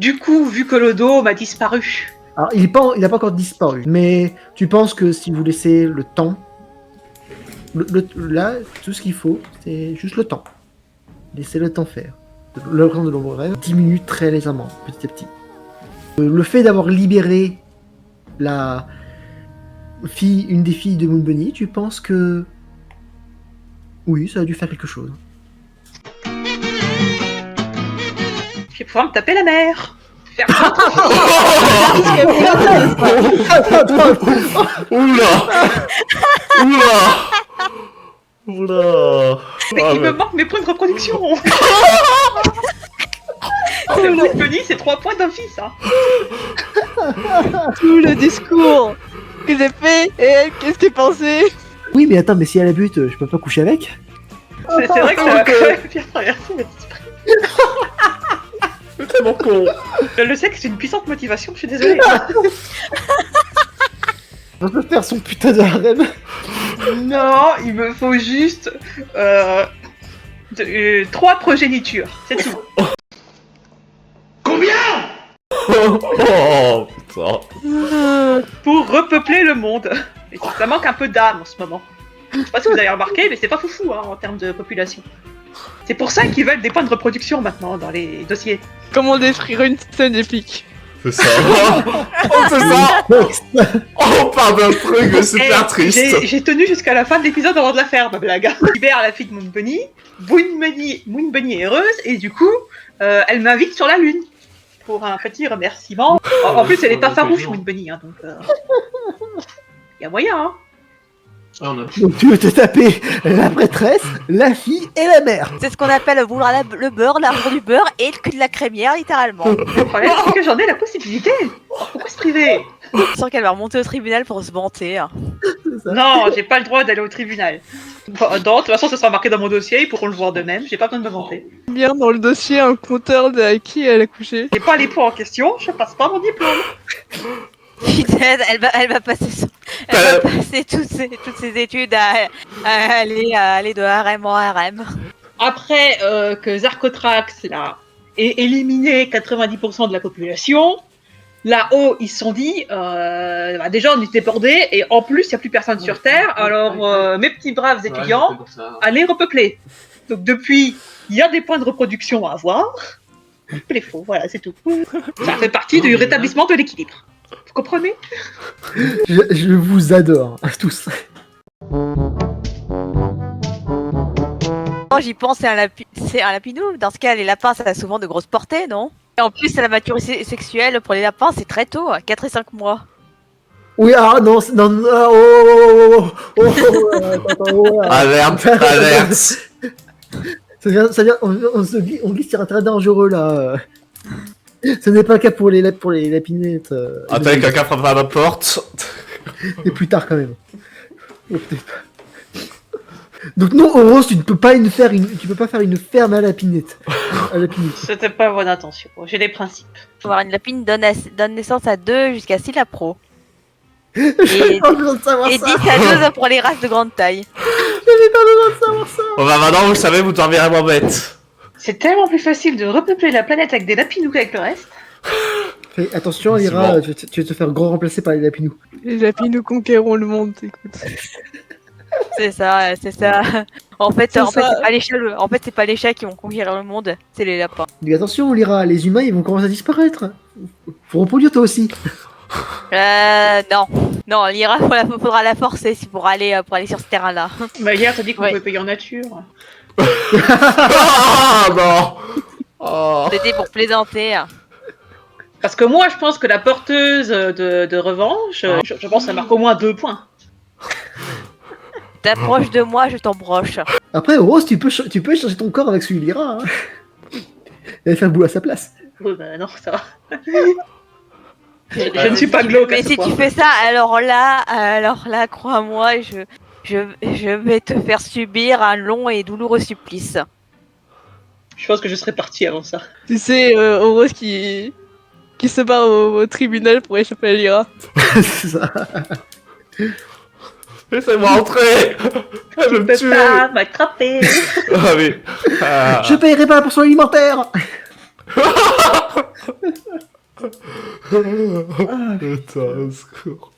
du coup, vu que le dôme a disparu... Alors, il n'a pas encore disparu, mais tu penses que si vous laissez le temps, là, tout ce qu'il faut, c'est juste le temps. Laissez le temps faire. Le temps de l'ombre rêve diminue très légèrement, petit à petit. Le fait d'avoir libéré une des filles de Moon Bunny, tu penses que... Oui, ça a dû faire quelque chose. Je vais pouvoir me taper la mère. Faire Oula. mais Ah, il me manque mes points de reproduction. C'est Moon Bunny, c'est 3 points d'office. Hein. Tout le discours que j'ai fait, et elle, qu'est-ce qu'elle pensait? Oui, mais attends, mais si elle a but, je peux pas coucher avec? C'est vrai que ça va quand même bien traverser notre esprit. C'est tellement con. Le sexe, c'est une puissante motivation, je suis désolée. On peut faire son putain de harem. Non, il me faut juste 3 progénitures, c'est tout. Oh putain. Pour repeupler le monde. Et ça manque un peu d'âme en ce moment. Je sais pas si vous avez remarqué, mais c'est pas foufou hein, en termes de population. C'est pour ça qu'ils veulent des points de reproduction maintenant dans les dossiers. Comment détruire une scène épique? C'est ça. Oh, c'est ça. Oh, on parle d'un truc super triste. J'ai tenu jusqu'à la fin de l'épisode avant de la faire, ma blague. Je libère la fille de Moon Bunny. Moon Bunny est heureuse, et du coup, elle m'invite sur la lune. Pour un petit remerciement. En plus, elle est pas farouche, Moon Bunny, hein, donc... y a moyen, hein. Donc tu veux te taper la prêtresse, la fille et la mère. C'est ce qu'on appelle vouloir le beurre, l'arbre du beurre et le cul de la crémière, littéralement. Le problème, c'est que j'en ai la possibilité. Pourquoi se priver? Je sens qu'elle va remonter au tribunal pour se vanter. Non, j'ai pas le droit d'aller au tribunal. Bon, non, de toute façon, ça sera marqué dans mon dossier, ils pourront le voir d'eux-mêmes, j'ai pas besoin de me vanter. Bien dans le dossier un compteur de à qui elle a couché. J'ai pas les points en question, je passe pas mon diplôme. Putain, elle va passer toutes ses études à aller de harem en harem. Après que Zarkotrax là, ait éliminé 90% de la population, là-haut, ils se sont dit, déjà on était bordés, et en plus, il n'y a plus personne sur Terre, alors mes petits braves étudiants, allez repeupler. Donc depuis, il y a des points de reproduction à avoir. Les faux, voilà, c'est tout. Ça fait partie du rétablissement de l'équilibre. Vous comprenez? Je vous adore, à tous. Quand j'y pense, c'est un lapinou. Dans ce cas, les lapins, ça a souvent de grosses portées, non? Et en plus, la maturité sexuelle pour les lapins, c'est très tôt, 4 et 5 mois. Oui, ah non, Alerte. Ça vient, on glisse sur un terrain dangereux là. Ce n'est pas le cas pour les lapinettes. Attends, quelqu'un frappera à ma porte. Et plus tard quand même. Oh, peut-être pas. Donc non, Horos, tu peux pas faire une ferme à lapinette. C'était pas bonne intention, j'ai des principes. Avoir une lapine donne naissance à 2 jusqu'à 6 lapros. J'avais pas besoin de savoir Et ça. 10 à 12 pour les races de grande taille. J'avais pas besoin de savoir ça. Bon bah maintenant vous le savez, vous dormez vraiment bête. C'est tellement plus facile de repeupler la planète avec des lapinous qu'avec le reste. Fais attention, Lyra, tu vas te faire gros remplacer par les lapinous. Les lapinous conquérons le monde, écoute. C'est ça. En fait, C'est c'est ça. pas les chats qui vont conquérir le monde, c'est les lapins. Mais attention, Lyra, les humains ils vont commencer à disparaître. Faut reproduire toi aussi. Non, l'Ira, faudra la forcer pour aller sur ce terrain-là. Bah hier t'as dit qu'on Ouais. pouvait payer en nature. Ah non. Oh. C'était pour plaisanter. Parce que moi je pense que la porteuse de revanche, je pense que ça marque au moins 2 points. T'approches de moi, je t'embroche. Après, Rose, tu peux changer ton corps avec celui de Lyra. Hein. Elle va faire le boulot à sa place. Oui bah non, ça va. Je ne suis pas glauque à Mais ce si point. tu fais ça, alors là, crois-moi, je vais te faire subir un long et douloureux supplice. Je pense que je serais partie avant ça. Tu sais, Horos qui se bat au tribunal pour échapper à Lyra. C'est ça. Laissez-moi entrer. Elle veut Tu me peux tuer. pas m'attraper. Ah oui. Ah. Je paierai pas pour son alimentaire. Putain, au secours.